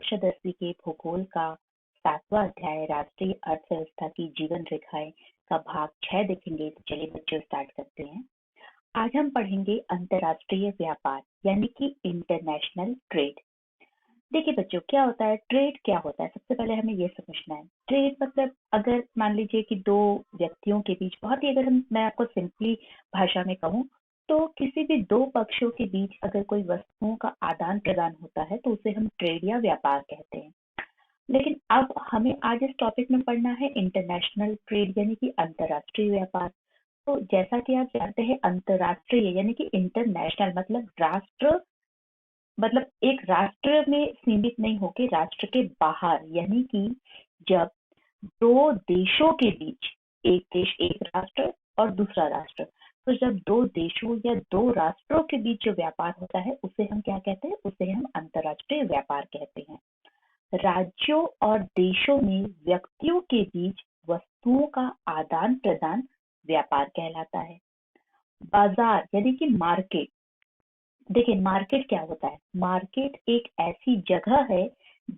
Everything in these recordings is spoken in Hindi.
कक्षा 10वीं के भूगोल का 7वां अध्याय राष्ट्रीय अर्थव्यवस्था की जीवन रेखाएं का भाग 6 देखेंगे। तो चलिए बच्चों स्टार्ट करते हैं। आज हम पढ़ेंगे अंतर्राष्ट्रीय व्यापार यानी कि इंटरनेशनल ट्रेड। देखिए बच्चों, क्या होता है ट्रेड, क्या होता है सबसे पहले हमें ये समझना है। ट्रेड मतलब अगर मान लीजिए कि दो व्यक्तियों के बीच, बहुत ही अगर मैं आपको सिंपली भाषा में कहूँ तो किसी भी दो पक्षों के बीच अगर कोई वस्तुओं का आदान प्रदान होता है तो उसे हम ट्रेड या व्यापार कहते हैं। लेकिन अब हमें आज इस टॉपिक में पढ़ना है इंटरनेशनल ट्रेड यानी कि अंतर्राष्ट्रीय व्यापार। तो जैसा कि आप जानते हैं अंतर्राष्ट्रीय यानी कि इंटरनेशनल मतलब राष्ट्र, मतलब एक राष्ट्र में सीमित नहीं होके राष्ट्र के बाहर, यानी कि जब दो देशों के बीच, एक देश एक राष्ट्र और दूसरा राष्ट्र, तो जब दो देशों या दो राष्ट्रों के बीच जो व्यापार होता है उसे हम क्या कहते हैं, उसे हम अंतर्राष्ट्रीय व्यापार कहते हैं। राज्यों और देशों में व्यक्तियों के बीच वस्तुओं का आदान प्रदान व्यापार कहलाता है। बाजार यानी कि मार्केट, देखिए मार्केट क्या होता है, मार्केट एक ऐसी जगह है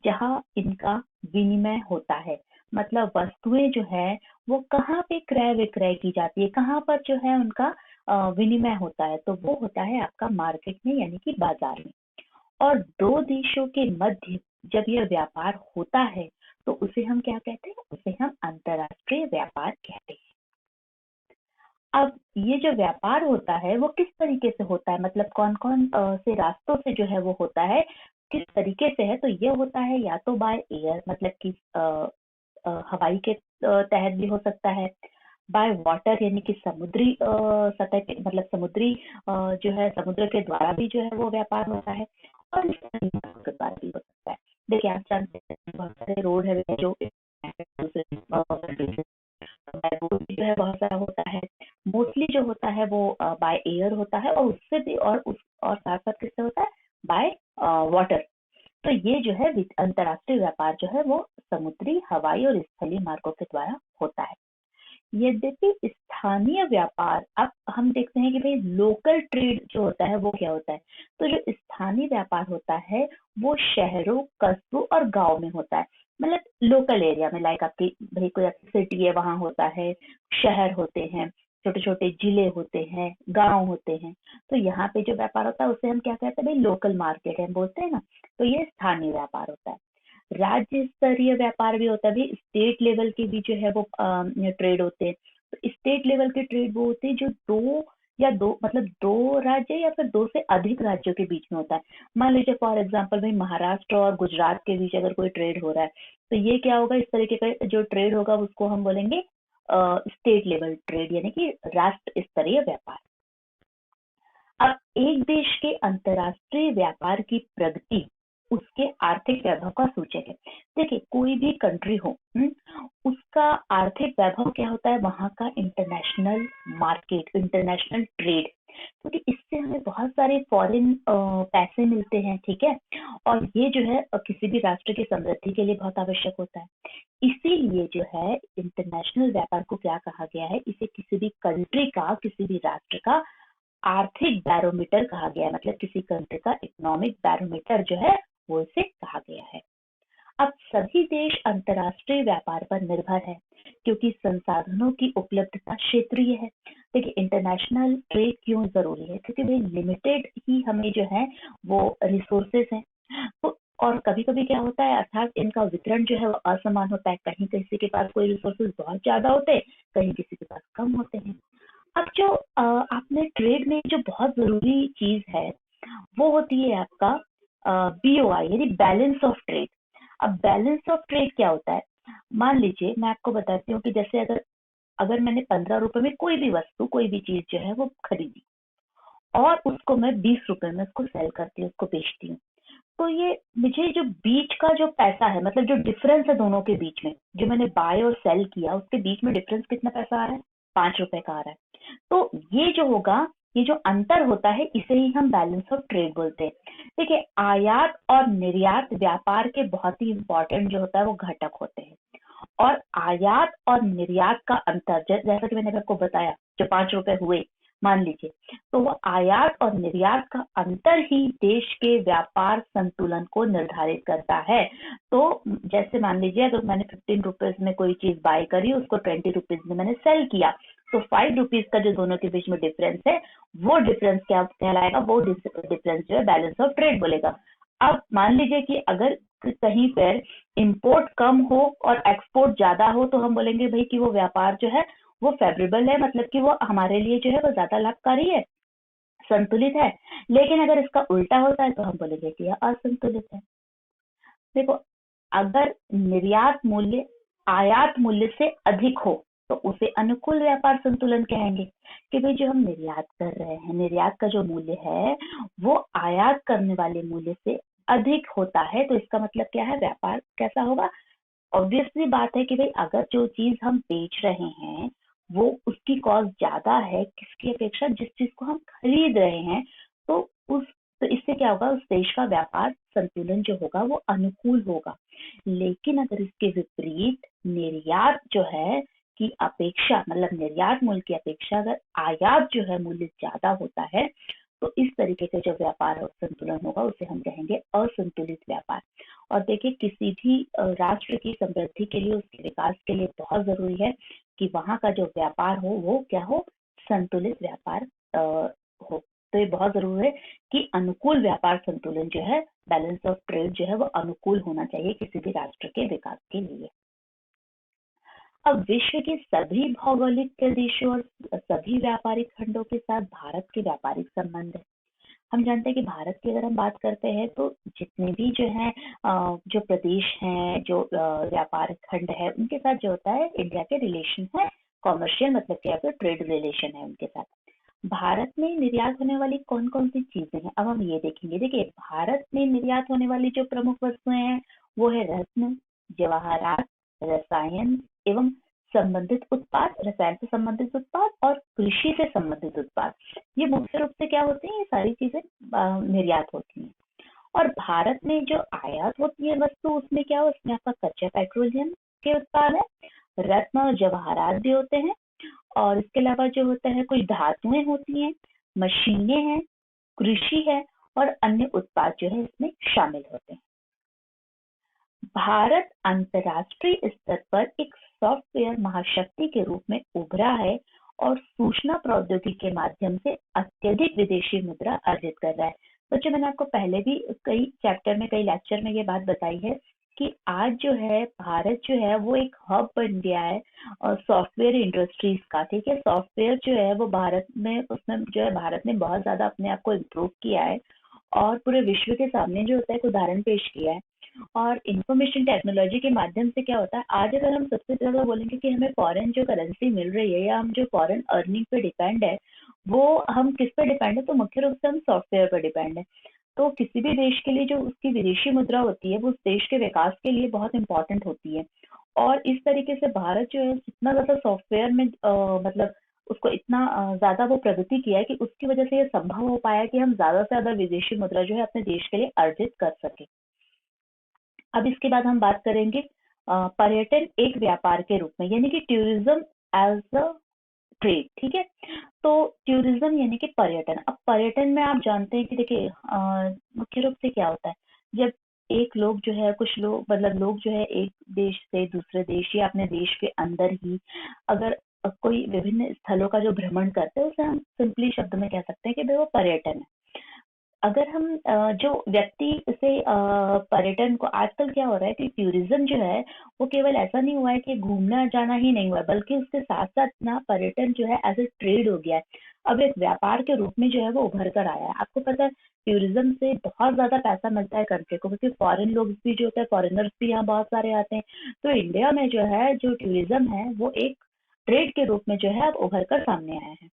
जहां इनका विनिमय होता है। मतलब वस्तुएं जो है वो कहाँ पे क्रय विक्रय की जाती है, कहाँ पर जो है उनका विनिमय होता है, तो वो होता है आपका मार्केट में यानी कि बाजार में। और दो देशों के मध्य जब यह व्यापार होता है तो उसे हम क्या कहते हैं, उसे हम अंतर्राष्ट्रीय व्यापार कहते हैं। अब ये जो व्यापार होता है वो किस तरीके से होता है, मतलब कौन कौन से रास्तों से जो है वो होता है, किस तरीके से है, तो ये होता है या तो बाय एयर मतलब कि हवाई के तहत भी हो सकता है, बाय वाटर यानी कि समुद्री सतह पे, मतलब समुद्री जो है समुद्र के द्वारा भी जो है वो व्यापार होता है, और इस तरीके के द्वारा भी हो सकता है। देखिए आप जानते हैं बहुत सारे रोड है जो बाय रोड जो है बहुत सारा होता है। मोस्टली जो होता है वो बाय एयर होता है, और उससे भी और साथ साथ किससे होता है, बाय वाटर। तो ये जो है अंतर्राष्ट्रीय व्यापार जो है वो समुद्री, हवाई और स्थलीय मार्गों के द्वारा होता है। यद्यपि स्थानीय व्यापार, अब हम देखते हैं कि भाई लोकल ट्रेड जो होता है वो क्या होता है। तो जो स्थानीय व्यापार होता है वो शहरों, कस्बों और गांव में होता है। मतलब लोकल एरिया में, लाइक आपकी भाई कोई आपकी सिटी है वहां होता है, शहर होते हैं, छोटे छोटे जिले होते हैं, गांव होते हैं। तो यहाँ पे जो व्यापार होता है उसे हम क्या कहते हैं, भाई लोकल मार्केट है बोलते हैं ना। तो ये स्थानीय व्यापार होता है। राज्य स्तरीय व्यापार भी होता है, भी स्टेट लेवल के भी जो है वो ट्रेड होते हैं। तो स्टेट लेवल के ट्रेड वो होते हैं जो दो मतलब दो राज्य या फिर दो से अधिक राज्यों के बीच में होता है। मान लीजिए फॉर एग्जांपल भाई महाराष्ट्र और गुजरात के बीच अगर कोई ट्रेड हो रहा है तो ये क्या होगा, इस तरीके का जो ट्रेड होगा उसको हम बोलेंगे स्टेट लेवल ट्रेड यानी कि राष्ट्र स्तरीय व्यापार। अब एक देश के अंतर्राष्ट्रीय व्यापार की प्रगति उसके आर्थिक वैभव का सूचक है। देखिए कोई भी कंट्री हो, उसका आर्थिक वैभव क्या होता है, वहां का इंटरनेशनल मार्केट, इंटरनेशनल ट्रेड, क्योंकि इससे हमें बहुत सारे फॉरेन पैसे मिलते हैं, ठीक है। और ये जो है किसी भी राष्ट्र की समृद्धि के लिए बहुत आवश्यक होता है। इसीलिए जो है इंटरनेशनल व्यापार को क्या कहा गया है, इसे किसी भी कंट्री का, किसी भी राष्ट्र का आर्थिक बैरोमीटर कहा गया है। मतलब किसी कंट्री का इकोनॉमिक बैरोमीटर जो है वो इसे कहा गया है। अब सभी देश अंतर्राष्ट्रीय व्यापार पर निर्भर है क्योंकि संसाधनों की उपलब्धता क्षेत्रीय है। देखिए इंटरनेशनल ट्रेड क्यों जरूरी है, क्योंकि भाई लिमिटेड ही हमें जो है वो रिसोर्सेस हैं। तो और कभी कभी क्या होता है, अर्थात इनका वितरण जो है वो असमान होता है। कहीं किसी के पास कोई रिसोर्सेज बहुत ज्यादा होते हैं, कहीं किसी के पास कम होते हैं। अब जो आपने ट्रेड में जो बहुत जरूरी चीज है वो होती है आपका बीओआई यानी बैलेंस ऑफ ट्रेड। अब बैलेंस ऑफ ट्रेड क्या होता है, मान लीजिए मैं आपको बताती हूँ कि जैसे अगर अगर मैंने 15 रुपए में कोई भी वस्तु, कोई भी चीज जो है वो खरीदी और उसको मैं 20 रुपए में उसको सेल करती हूँ, उसको बेचती हूँ, तो ये मुझे जो बीच का जो पैसा है, मतलब जो डिफरेंस है दोनों के बीच में, जो मैंने बाय और सेल किया उसके बीच में डिफरेंस कितना पैसा आ रहा है, 5 रुपए का आ रहा है। तो ये जो होगा, ये जो अंतर होता है इसे ही हम बैलेंस ऑफ ट्रेड बोलते हैं। देखिए आयात और निर्यात व्यापार के बहुत ही इंपॉर्टेंट जो होता है वो घटक होते हैं। और आयात और निर्यात का अंतर जैसा कि मैंने आपको बताया, जो 5 रुपए हुए मान लीजिए, तो वो आयात और निर्यात का अंतर ही देश के व्यापार संतुलन को निर्धारित करता है। तो जैसे मान लीजिए अगर मैंने 15 रुपीज में कोई चीज बाय करी, उसको 20 रुपीज में मैंने सेल किया, तो 5 रुपीज का जो दोनों के बीच में डिफरेंस है, वो डिफरेंस क्या कहलाएगा, वो डिफरेंस जो है बैलेंस ऑफ ट्रेड बोलेगा। अब मान लीजिए कि अगर कहीं पर इंपोर्ट कम हो और एक्सपोर्ट ज्यादा हो, तो हम बोलेंगे भाई कि वो व्यापार जो है वो फेवरेबल है, मतलब कि वो हमारे लिए जो है वो ज्यादा लाभकारी है, संतुलित है। लेकिन अगर इसका उल्टा होता है तो हम बोलेंगे कि यह असंतुलित है। देखो, अगर निर्यात मूल्य आयात मूल्य से अधिक हो तो उसे अनुकूल व्यापार संतुलन कहेंगे, कि भाई जो हम निर्यात कर रहे हैं, निर्यात का जो मूल्य है वो आयात करने वाले मूल्य से अधिक होता है, तो इसका मतलब क्या है, व्यापार कैसा होगा। ऑब्वियसली बात है कि भाई अगर जो चीज हम बेच रहे हैं वो उसकी कॉस्ट ज्यादा है किसकी अपेक्षा, जिस चीज को हम खरीद रहे हैं, तो उस तो इससे क्या होगा, उस देश का व्यापार संतुलन जो होगा वो अनुकूल होगा। लेकिन अगर इसके विपरीत निर्यात जो है की अपेक्षा, मतलब निर्यात मूल्य की अपेक्षा अगर आयात जो है मूल्य ज्यादा होता है, तो इस तरीके से जो व्यापार और संतुलन होगा उसे हम कहेंगे असंतुलित व्यापार। और देखिए, किसी भी राष्ट्र की समृद्धि के लिए, उसके विकास के लिए बहुत जरूरी है कि वहाँ का जो व्यापार हो वो क्या हो, संतुलित व्यापार हो। तो ये बहुत जरूरी है कि अनुकूल व्यापार संतुलन जो है, बैलेंस ऑफ ट्रेड जो है वो अनुकूल होना चाहिए किसी भी राष्ट्र के विकास के लिए। अब विश्व के सभी भौगोलिक प्रदेशों और सभी व्यापारिक खंडों के साथ भारत के व्यापारिक संबंध है। हम जानते हैं कि भारत की अगर हम बात करते हैं तो जितने भी जो है जो प्रदेश हैं, जो व्यापार खंड है, उनके साथ जो होता है इंडिया के रिलेशन है, कॉमर्शियल मतलब क्या है, ट्रेड रिलेशन है उनके साथ। भारत में निर्यात होने वाली कौन कौन सी चीजें हैं, अब हम ये देखेंगे। देखिए, भारत में निर्यात होने वाली जो प्रमुख वस्तुएं हैं वो है रत्न, जवाहरात, रसायन एवं संबंधित उत्पाद, रसायन से संबंधित उत्पाद और कृषि से संबंधित उत्पाद। ये मुख्य रूप से क्या होती है, ये सारी चीजें निर्यात होती हैं। और भारत में जो आयात होती है वस्तु, उसमें क्या हो, उसमें आपका कच्चा पेट्रोलियम के उत्पाद है, रत्न और जवाहरात भी होते हैं, और इसके अलावा जो होता है कुछ धातुएं होती हैं, मशीनें हैं, कृषि है, और अन्य उत्पाद जो है इसमें शामिल होते हैं। भारत अंतर्राष्ट्रीय स्तर पर एक सॉफ्टवेयर महाशक्ति के रूप में उभरा है और सूचना प्रौद्योगिकी के माध्यम से अत्यधिक विदेशी मुद्रा अर्जित कर रहा है। तो जो मैंने आपको पहले भी कई चैप्टर में, कई लेक्चर में ये बात बताई है कि आज जो है भारत जो है वो एक हब बन गया है और सॉफ्टवेयर इंडस्ट्रीज का। ठीक है, सॉफ्टवेयर जो है वो भारत में, उसमें जो है भारत ने बहुत ज्यादा अपने आप को इम्प्रूव किया है और पूरे विश्व के सामने जो होता है एक उदाहरण पेश किया है। और इंफॉर्मेशन टेक्नोलॉजी के माध्यम से क्या होता है, आज अगर हम सबसे ज्यादा बोलेंगे कि हमें फॉरेन जो करेंसी मिल रही है या हम जो फॉरेन अर्निंग पे डिपेंड है, वो हम किस पे डिपेंड है, तो मुख्य रूप से हम सॉफ्टवेयर पर डिपेंड है। तो किसी भी देश के लिए जो उसकी विदेशी मुद्रा होती है वो उस देश के विकास के लिए बहुत इंपॉर्टेंट होती है। और इस तरीके से भारत जो है जितना ज्यादा सॉफ्टवेयर में मतलब उसको इतना ज्यादा वो प्रगति किया है कि उसकी वजह से ये संभव हो पाया कि हम ज्यादा से ज्यादा विदेशी मुद्रा जो है अपने देश के लिए अर्जित कर सके। अब इसके बाद हम बात करेंगे पर्यटन एक व्यापार के रूप में, यानी कि टूरिज्म एज अ ट्रेड। ठीक है, तो टूरिज्म यानी कि पर्यटन। अब पर्यटन में आप जानते हैं कि देखिए मुख्य रूप से क्या होता है, जब एक लोग जो है, कुछ लोग मतलब लोग जो है एक देश से दूसरे देश या अपने देश के अंदर ही अगर कोई विभिन्न स्थलों का जो भ्रमण करते हैं, उसे हम सिंपली शब्द में कह सकते हैं कि भाई वो पर्यटन है। अगर हम जो व्यक्ति से पर्यटन को, आजकल क्या हो रहा है कि टूरिज्म जो है वो केवल ऐसा नहीं हुआ है कि घूमना जाना ही नहीं हुआ है, बल्कि उसके साथ साथ ना पर्यटन जो है एज ए ट्रेड हो गया है। अब एक व्यापार के रूप में जो है वो उभर कर आया है। आपको पता है टूरिज्म से बहुत ज्यादा पैसा मिलता है कंट्री को, क्योंकि फॉरेन लोग भी जो होता है, फॉरेनर्स भी यहाँ बहुत सारे आते हैं। तो इंडिया में जो है जो टूरिज्म है वो एक ट्रेड के रूप में जो है अब उभर कर सामने आया है।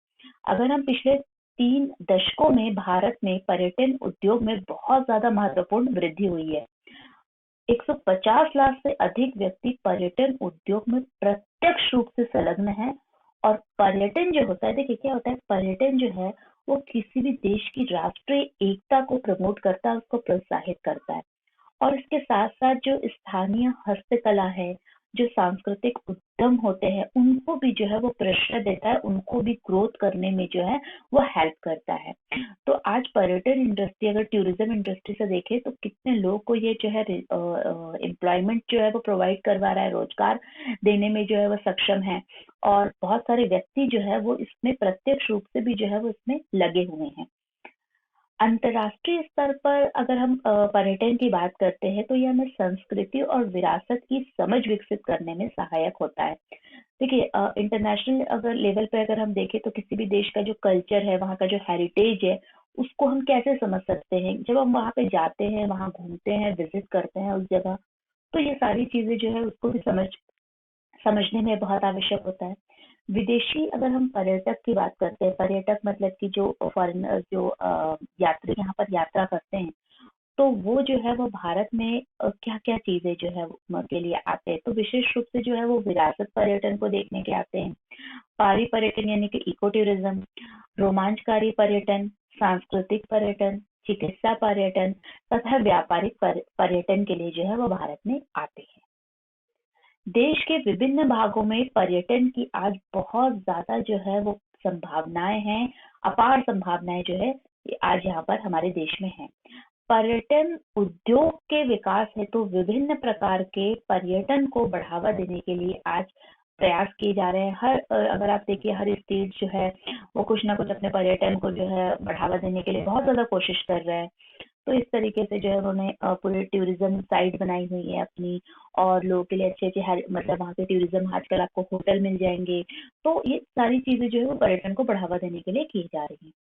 अगर हम पिछले 3 दशकों में भारत में पर्यटन उद्योग में बहुत ज्यादा महत्वपूर्ण वृद्धि हुई है। 150 लाख से अधिक व्यक्ति पर्यटन उद्योग में प्रत्यक्ष रूप से संलग्न है। और पर्यटन जो होता है, देखिए क्या होता है, पर्यटन जो है वो किसी भी देश की राष्ट्रीय एकता को प्रमोट करता है, उसको प्रोत्साहित करता है। और इसके साथ साथ जो स्थानीय हस्तकला है, जो सांस्कृतिक उद्यम होते हैं उनको भी जो है वो प्रेशर देता है, उनको भी ग्रोथ करने में जो है वो हेल्प करता है। तो आज पर्यटन इंडस्ट्री, अगर टूरिज्म इंडस्ट्री से देखें तो कितने लोग को ये जो है एम्प्लॉयमेंट जो है वो प्रोवाइड करवा रहा है, रोजगार देने में जो है वो सक्षम है। और बहुत सारे व्यक्ति जो है वो इसमें प्रत्यक्ष रूप से भी जो है वो इसमें लगे हुए हैं। अंतर्राष्ट्रीय स्तर पर अगर हम पर्यटन की बात करते हैं तो ये हमें संस्कृति और विरासत की समझ विकसित करने में सहायक होता है। देखिए, इंटरनेशनल अगर लेवल पे अगर हम देखें तो किसी भी देश का जो कल्चर है, वहाँ का जो हेरिटेज है, उसको हम कैसे समझ सकते हैं? जब हम वहाँ पे जाते हैं, वहाँ घूमते हैं, विजिट करते हैं उस जगह, तो ये सारी चीजें जो है उसको भी समझने में बहुत आवश्यक होता है। विदेशी अगर हम पर्यटक की बात करते हैं, पर्यटक मतलब कि जो फॉरेनर जो यात्री यहाँ पर यात्रा करते हैं, तो वो जो है वो भारत में क्या-क्या चीजें जो है के लिए आते हैं, तो विशेष रूप से जो है वो विरासत पर्यटन को देखने के आते हैं। पहाड़ी पर्यटन यानी कि इको टूरिज्म, रोमांचकारी पर्यटन, सांस्कृतिक पर्यटन, चिकित्सा पर्यटन तथा व्यापारिक पर्यटन के लिए जो है वो भारत में आते हैं। देश के विभिन्न भागों में पर्यटन की आज बहुत ज्यादा जो है वो संभावनाएं हैं, अपार संभावनाएं जो है ये आज यहाँ पर हमारे देश में है। पर्यटन उद्योग के विकास हेतु विभिन्न प्रकार के पर्यटन को बढ़ावा देने के लिए आज प्रयास किए जा रहे हैं। अगर आप देखिए हर स्टेट जो है वो कुछ ना कुछ अपने पर्यटन को जो है बढ़ावा देने के लिए बहुत ज्यादा कोशिश कर रहे हैं। तो इस तरीके से जो है उन्होंने पूरे टूरिज्म साइट बनाई हुई है अपनी, और लोगों के लिए अच्छे अच्छे मतलब वहाँ के टूरिज्म, आजकल आपको होटल मिल जाएंगे। तो ये सारी चीजें जो है वो पर्यटन को बढ़ावा देने के लिए की जा रही है।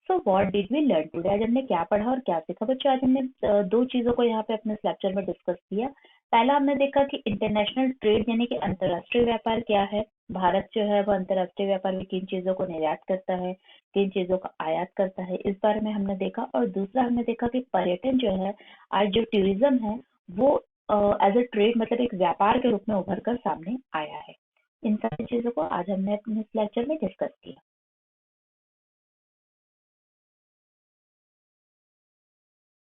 So what did we learn today? आज हमने क्या पढ़ा और क्या सीखा? बच्चों, आज हमने दो चीजों को यहाँ पे अपने इस लेक्चर में डिस्कस किया। पहला हमने देखा कि इंटरनेशनल ट्रेड यानी कि अंतर्राष्ट्रीय व्यापार क्या है। भारत जो है वो अंतर्राष्ट्रीय व्यापार में किन चीजों को निर्यात करता है, किन चीजों का आयात करता है, इस बारे में हमने देखा। और दूसरा हमने देखा कि पर्यटन जो है, आज जो टूरिज्म है वो एज अ ट्रेड मतलब एक व्यापार के रूप में उभर कर सामने आया है। इन सारी चीजों को आज हमने अपने इस लेक्चर में डिस्कस किया।